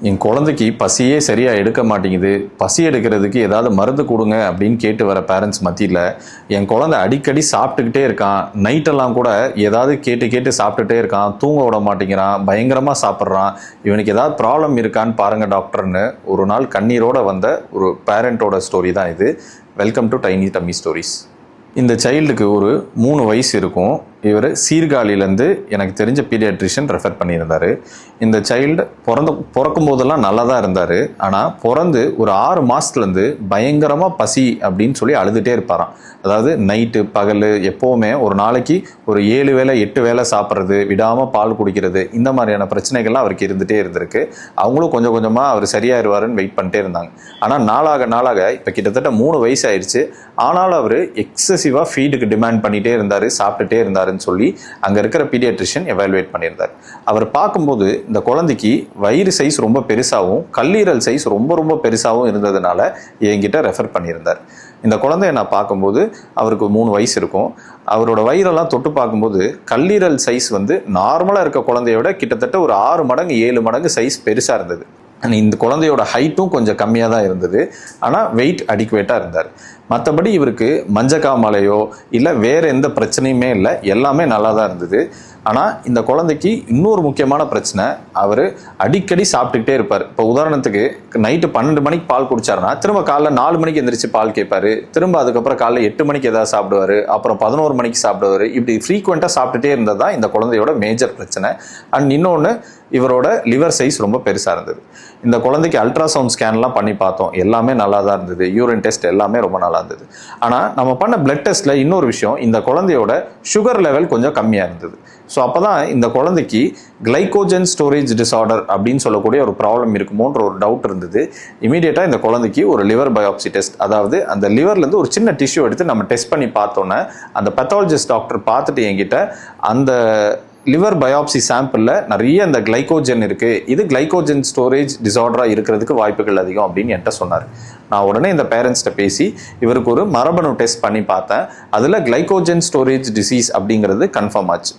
என் குழந்தைக்கு பசியே சரியா எடுக்க மாட்டேங்குது, பசி எடுக்கிறதுக்கு ஏதாவது மருந்து கொடுங்க அப்படின்னு கேட்டு வர பேரண்ட்ஸ் மத்தியில் என் குழந்தை அடிக்கடி சாப்பிட்டுக்கிட்டே இருக்கான், நைட்டெல்லாம் கூட ஏதாவது கேட்டு கேட்டு சாப்பிட்டுட்டே இருக்கான், தூங்க விட மாட்டேங்கிறான், பயங்கரமாக சாப்பிட்றான், இவனுக்கு ஏதாவது ப்ராப்ளம் இருக்கான்னு பாருங்க டாக்டர்னு ஒரு நாள் கண்ணீரோட வந்த ஒரு பேரண்டோட ஸ்டோரி தான் இது. Welcome to tiny dummy stories. இந்த சைல்டுக்கு ஒரு 3 வயசு இருக்கும். இவர் சீர்காழியிலேருந்து எனக்கு தெரிஞ்ச பீடியாட்ரிஷியன் ரெஃபர் பண்ணியிருந்தார். இந்த சைல்டு பிறக்கும் போதெல்லாம் நல்லா தான் இருந்தார். ஆனால் பிறந்து ஒரு 6 மாதத்துலேருந்து பயங்கரமாக பசி அப்படின்னு சொல்லி அழுதுகிட்டே இருப்பாராம். அதாவது நைட்டு பகல் எப்போவுமே ஒரு நாளைக்கு ஒரு 7 வேளை 8 வேளை சாப்பிட்றது, விடாமல் பால் குடிக்கிறது, இந்த மாதிரியான பிரச்சனைகள்லாம் அவருக்கு இருந்துகிட்டே இருந்திருக்கு. அவங்களும் கொஞ்சம் கொஞ்சமாக அவர் சரியாயிருவாருன்னு வெயிட் பண்ணிட்டே இருந்தாங்க. ஆனால் நாளாக இப்போ கிட்டத்தட்ட 3 வயசு ஆயிடுச்சு. ஆனாலும் அவர் எக்ஸசிவாக ஃபீடுக்கு டிமாண்ட் பண்ணிகிட்டே இருந்தார், சாப்பிட்டுட்டே இருந்தார் சொல்லி அங்க இருக்கிற பீடியாட்ரிஷியன் எவாலுவேட் பண்ணியிருந்தார். அவர் பார்க்கும்போது இந்த குழந்தைக்கு வயிறு சைஸ் ரொம்ப பெருசாகவும் கல்லீரல் சைஸ் ரொம்ப ரொம்ப பெருசாகவும் இருந்ததுனால என்கிட்ட ரெஃபர் பண்ணியிருந்தார். இந்த குழந்தைய நான் பார்க்கும்போது அவருக்கு 3 வயசு இருக்கும். அவரோட வயிறெல்லாம் தொட்டு பார்க்கும்போது கல்லீரல் சைஸ் நார்மலாக இருக்க குழந்தையோட கிட்டத்தட்ட ஒரு 6 மடங்கு 7 மடங்கு சைஸ் பெருசாக இருந்தது. இந்த குழந்தையோட ஹைட்டும் கொஞ்சம் கம்மியாக தான் இருந்தது. ஆனால் வெயிட் அடிக்குவேட்டாக இருந்தார். மற்றபடி இவருக்கு மஞ்சக்காமலையோ இல்லை வேறு எந்த பிரச்சனையுமே இல்லை, எல்லாமே நல்லா தான் இருந்தது. ஆனால் இந்த குழந்தைக்கு இன்னொரு முக்கியமான பிரச்சனை, அவர் அடிக்கடி சாப்பிட்டுக்கிட்டே இருப்பார். இப்போ உதாரணத்துக்கு நைட்டு 12 மணிக்கு பால் குடிச்சாருன்னா திரும்ப காலைல 4 மணிக்கு எந்திரிச்சு பால் கேட்பாரு, திரும்ப அதுக்கப்புறம் காலைல 8 மணிக்கு ஏதாவது சாப்பிடுவார், அப்புறம் 11 மணிக்கு சாப்பிடுவார். இப்படி ஃப்ரீக்வெண்ட்டாக சாப்பிட்டுட்டே இருந்தது தான் இந்த குழந்தையோட மேஜர் பிரச்சனை. அண்ட் இன்னொன்று, இவரோட லிவர் சைஸ் ரொம்ப பெருசாக இருந்தது. இந்த குழந்தைக்கு அல்ட்ராசவுண்ட் ஸ்கேன்லாம் பண்ணி பார்த்தோம், எல்லாமே நல்லா தான் இருந்தது. யூரின் டெஸ்ட் எல்லாமே ரொம்ப நல்லா இருந்தது. ஆனால் நம்ம பண்ண பிளட் டெஸ்ட்டில் இன்னொரு விஷயம், இந்த குழந்தையோட சுகர் லெவல் கொஞ்சம் கம்மியாக இருந்தது. ஸோ அப்போ தான் இந்த குழந்தைக்கு கிளைகோஜன் ஸ்டோரேஜ் டிஸார்டர் அப்படின்னு சொல்லக்கூடிய ஒரு ப்ராப்ளம் இருக்குமோன்ற ஒரு டவுட் இருந்தது. இமீடியட்டாக இந்த குழந்தைக்கு ஒரு லிவர் பயாப்சி டெஸ்ட், அதாவது அந்த லிவர்லேருந்து ஒரு சின்ன டிஷ்யூ எடுத்து நம்ம டெஸ்ட் பண்ணி பார்த்தோன்னே அந்த பெத்தாலஜிஸ்ட் டாக்டர் பார்த்துட்டு என்கிட்ட அந்த லிவர் பயாப்சி சாம்பிளில் நிறைய இந்த கிளைகோஜன் இருக்குது, இது கிளைகோஜன் ஸ்டோரேஜ் டிஸார்டராக இருக்கிறதுக்கு வாய்ப்புகள் அதிகம் அப்படின்னு என்கிட்ட சொன்னார். நான் உடனே இந்த பேரண்ட்ஸ்கிட்ட பேசி இவருக்கு ஒரு மரபணு டெஸ்ட் பண்ணி பார்த்தேன். அதில் கிளைகோஜன் ஸ்டோரேஜ் டிசீஸ் அப்படிங்கிறது கன்ஃபார்ம் ஆச்சு.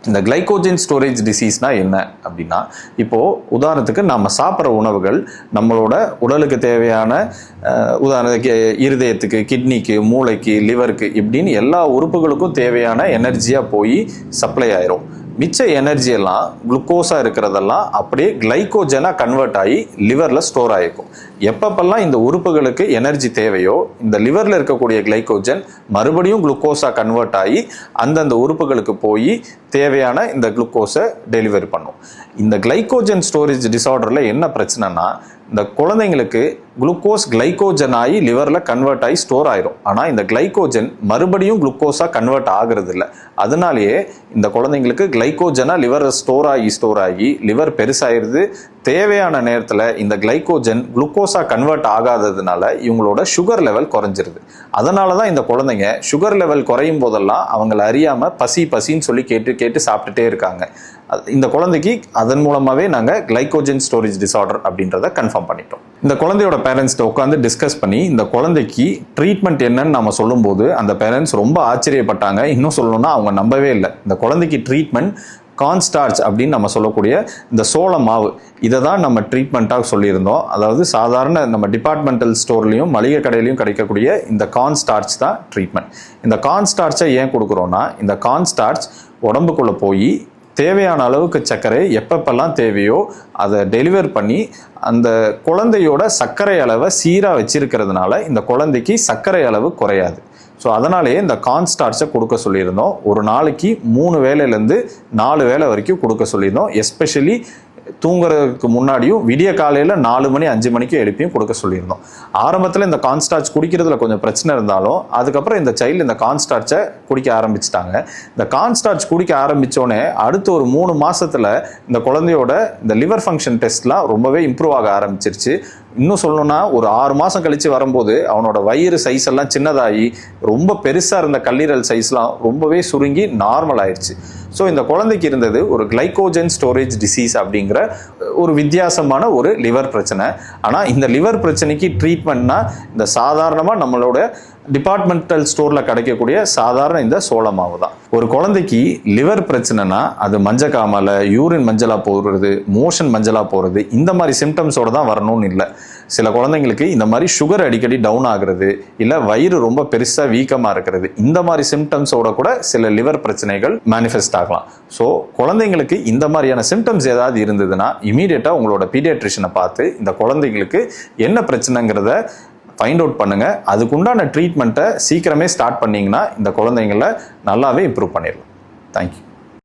இந்த கிளைகோஜன் ஸ்டோரேஜ் டிசீஸ்னா என்ன அப்படின்னா, இப்போது உதாரணத்துக்கு நம்ம சாப்பிட்ற உணவுகள் நம்மளோட உடலுக்கு தேவையான உதாரணத்துக்கு இருதயத்துக்கு, கிட்னிக்கு, மூளைக்கு, லிவருக்கு இப்படின்னு எல்லா உறுப்புகளுக்கும் தேவையான எனர்ஜியாக போய் சப்ளை ஆயிரும். மிச்ச எனர்ஜி எல்லாம் குளுக்கோஸாக இருக்கிறதெல்லாம் அப்படியே கிளைகோஜனாக கன்வெர்ட் ஆகி லிவரில் ஸ்டோர் ஆகிருக்கும். எப்பப்பெல்லாம் இந்த உறுப்புகளுக்கு எனர்ஜி தேவையோ இந்த லிவரில் இருக்கக்கூடிய கிளைகோஜன் மறுபடியும் குளுக்கோஸாக கன்வெர்ட் ஆகி அந்தந்த உறுப்புகளுக்கு போய் தேவையான இந்த குளுக்கோஸை டெலிவரி பண்ணும். இந்த கிளைகோஜன் ஸ்டோரேஜ் டிஸார்டரில் என்ன பிரச்சனைனா, இந்த குழந்தைங்களுக்கு குளுக்கோஸ் கிளைகோஜன் ஆகி லிவரில் கன்வெர்ட் ஆகி ஸ்டோர் ஆயிரும். ஆனால் இந்த கிளைகோஜன் மறுபடியும் குளுக்கோஸாக கன்வெர்ட் ஆகிறது இல்லை. அதனாலேயே இந்த குழந்தைங்களுக்கு கிளைகோஜனாக லிவரில் ஸ்டோர் ஆகி லிவர் பெருசாகிடுது. தேவையான நேரத்தில் இந்த கிளைகோஜன் குளுக்கோஸாக கன்வெர்ட் ஆகாததுனால இவங்களோட சுகர் லெவல் குறைஞ்சிருது. அதனால தான் இந்த குழந்தைங்க சுகர் லெவல் குறையும் போதெல்லாம் அவங்கள அறியாமல் பசின்னு சொல்லி கேட்டு சாப்பிட்டுட்டே இருக்காங்க. இந்த குழந்தைக்கு அதன் மூலமாகவே நாங்கள் கிளைகோஜன் ஸ்டோரேஜ் டிஸார்டர் அப்படின்றத கன்ஃபார்ம் பண்ணிட்டோம். இந்த குழந்தையோட பேரண்ட்ஸ்கிட்ட உட்காந்து டிஸ்கஸ் பண்ணி இந்த குழந்தைக்கு ட்ரீட்மெண்ட் என்னன்னு நம்ம சொல்லும்போது அந்த பேரண்ட்ஸ் ரொம்ப ஆச்சரியப்பட்டாங்க. இன்னும் சொல்லணும்னா அவங்க நம்பவே இல்லை. இந்த குழந்தைக்கு ட்ரீட்மெண்ட் கார்ன்ஸ்டார்ச் அப்படின்னு நம்ம சொல்லக்கூடிய இந்த சோள மாவு, இதை தான் நம்ம ட்ரீட்மெண்ட்டாக சொல்லியிருந்தோம். அதாவது சாதாரண நம்ம டிபார்ட்மெண்டல் ஸ்டோர்லையும் மளிகை கடையிலையும் கிடைக்கக்கூடிய இந்த கார்ன்ஸ்டார்ச் தான் ட்ரீட்மெண்ட். இந்த கார்ன்ஸ்டார்ச்சை ஏன் கொடுக்குறோன்னா, இந்த கார்ன்ஸ்டார்ச் உடம்புக்குள்ளே போய் தேவையான அளவுக்கு சர்க்கரை எப்பப்பெல்லாம் தேவையோ அதை டெலிவர் பண்ணி அந்த குழந்தையோட சர்க்கரை அளவை சீராக வச்சிருக்கிறதுனால இந்த குழந்தைக்கு சர்க்கரை அளவு குறையாது. ஸோ அதனாலேயே இந்த கார்ன்ஸ்டார்ச்சை கொடுக்க சொல்லியிருந்தோம். ஒரு நாளைக்கு 3 வேளையிலேருந்து 4 வேளை வரைக்கும் கொடுக்க சொல்லியிருந்தோம். எஸ்பெஷலி தூங்குறதுக்கு முன்னாடியும் விடிய காலையில் 4 மணி 5 மணிக்கு எழுப்பியும் கொடுக்க சொல்லியிருந்தோம். ஆரம்பத்தில் இந்த கார்ன்ஸ்டார்ச் குடிக்கிறதுல கொஞ்சம் பிரச்சனை இருந்தாலும் அதுக்கப்புறம் இந்த சைல்டு இந்த கார்ன்ஸ்டார்ச்சை குடிக்க ஆரம்பிச்சிட்டாங்க. இந்த கார்ன்ஸ்டார்ச் குடிக்க ஆரம்பித்தோடனே அடுத்த ஒரு 3 மாதத்தில் இந்த குழந்தையோட இந்த லிவர் ஃபங்க்ஷன் டெஸ்ட்லாம் ரொம்பவே இம்ப்ரூவ் ஆக ஆரம்பிச்சிருச்சு. இன்னும் சொல்லணும்னா ஒரு 6 மாதம் கழித்து வரும்போது அவனோட வயிறு சைஸ் எல்லாம் சின்னதாகி ரொம்ப பெருசாக இருந்த கல்லீரல் சைஸ்லாம் ரொம்பவே சுருங்கி நார்மல் ஆயிடுச்சு. ஸோ இந்த குழந்தைக்கு இருந்தது ஒரு கிளைகோஜன் ஸ்டோரேஜ் டிசீஸ் அப்படிங்கிற ஒரு வித்தியாசமான ஒரு லிவர் பிரச்சனை. ஆனால் இந்த லிவர் பிரச்சனைக்கு ட்ரீட்மெண்ட்னா இந்த சாதாரணமாக நம்மளோட டிபார்ட்மெண்டல் ஸ்டோர்ல கிடைக்கக்கூடிய சாதாரண இந்த சோள மாவு தான். ஒரு குழந்தைக்கு லிவர் பிரச்சனைனா அது மஞ்சக்காமல, யூரின் மஞ்சளா போறது, மோஷன் மஞ்சளா போறது, இந்த மாதிரி சிம்டம்ஸோட தான் வரணும்னு இல்லை. சில குழந்தைங்களுக்கு இந்த மாதிரி சுகர் அடிக்கடி டவுன் ஆகுறது, இல்ல வயிறு ரொம்ப பெருசா வீக்கமா இருக்கிறது, இந்த மாதிரி சிம்டம்ஸோட கூட சில லிவர் பிரச்சனைகள் மேனிஃபெஸ்ட் ஆகலாம். ஸோ குழந்தைங்களுக்கு இந்த மாதிரியான சிம்டம்ஸ் ஏதாவது இருந்ததுன்னா இமீடியட்டா உங்களோட பீடியாட்ரிஷனை பார்த்து இந்த குழந்தைங்களுக்கு என்ன பிரச்சனைங்கிறத ஃபைண்ட் அவுட் பண்ணுங்க. அதுக்குண்டான ட்ரீட்மெண்ட்டை சீக்கிரமே ஸ்டார்ட் பண்ணீங்கன்னா இந்த குழந்தைங்களை நல்லாவே இம்ப்ரூவ் பண்ணிடலாம். தேங்க்யூ.